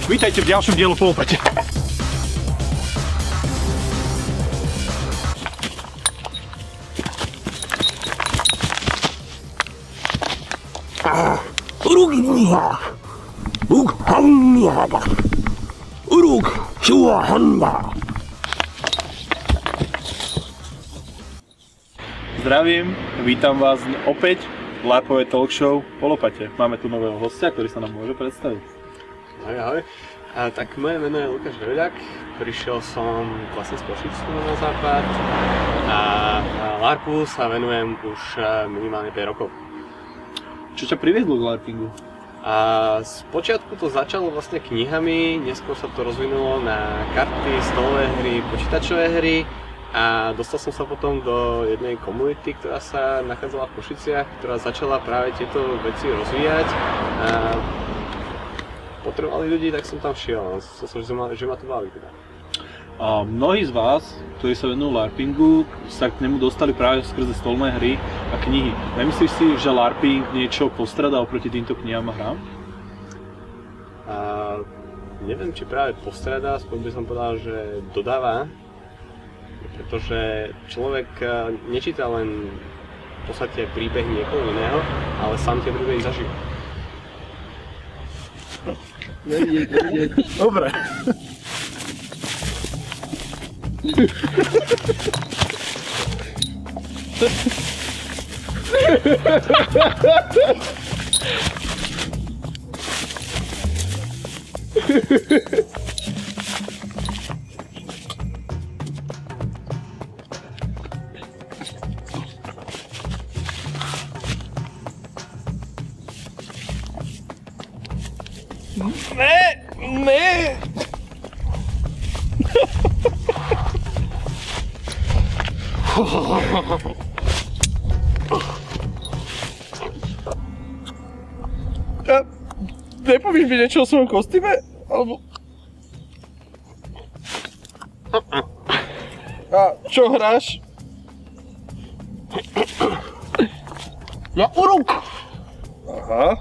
Vítajte v ďalšom dielu Po lopate. Zdravím, vítam vás opäť v LARPovej talk show Po lopate. Máme tu nového hostia, ktorý sa nám môže predstaviť. Ahoj, ahoj. Tak moje meno je Lukáš Veľák. Prišiel som vlastne z Košíc na západ a LARPu sa venujem už minimálne 5 rokov. Čo ťa priviedlo k LARPingu? Spočiatku to začalo vlastne knihami, neskôr sa to rozvinulo na karty, stolové hry, počítačové hry a dostal som sa potom do jednej komunity, ktorá sa nachádzala v Košiciach, ktorá začala práve tieto veci rozvíjať. Potrebovali ľudí, tak som tam šiel, že ma to baví teda. A mnohí z vás, ktorí sa venujú LARPingu, sa k nemu dostali práve skrze stolné hry a knihy. Nemyslíš si, že LARPing niečo postradá oproti týmto knihám a hrám? Neviem, či práve postradá, skôr by som povedal, že dodáva. Pretože človek nečíta len v podstate príbeh niekoho iného, ale sám tie príbehy zažíva. Dobre. Ne! Nepovíš mi niečo o svojom kostýme? Alebo... A čo hráš? Ja uruk! Aha.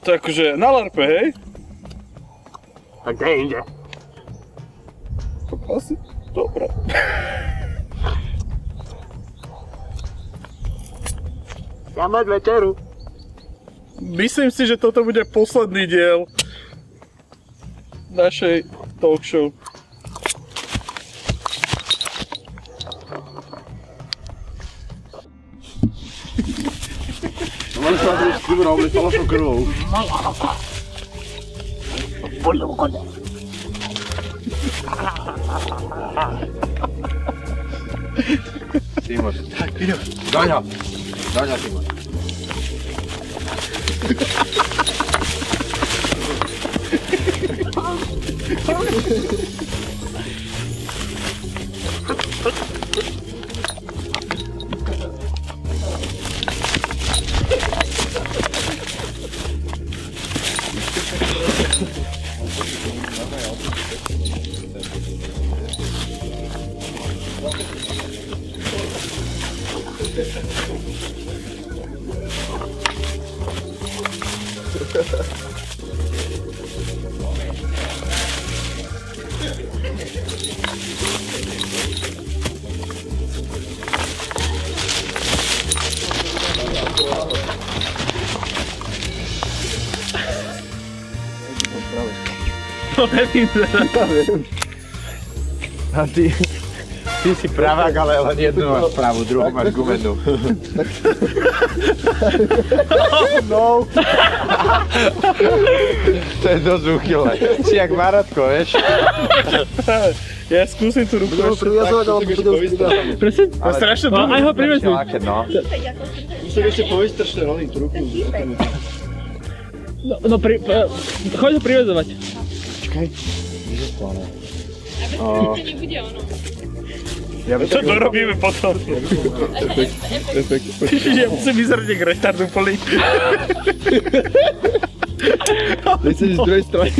To je akože na LARPe, hej? A kde inde? Asi dobre. Ja mám večeru. Myslím si, že toto bude posledný diel našej talk show. Mali sa na to vybral, ale falošnou krvou. Timoš. Daňa. Daňa, Timoš. To nevím. A ty si pravák, ale len jednu máš pravú, druhú máš gumenú. No. To je dosť úchylné. Si jak Maratko, vieš? Ja skúsim tú ruku ešte tak. Presne? To je strašne dlho. Aj ho privezli. Musím ešte povystrašne rolím tú ruku. No, choď ho privezovať. Počkaj, je to ale. A bez toho nebude ono. Čo to robíme potom? Ja musím vyzerať jak retard úplný. Nechceš z druhej strany.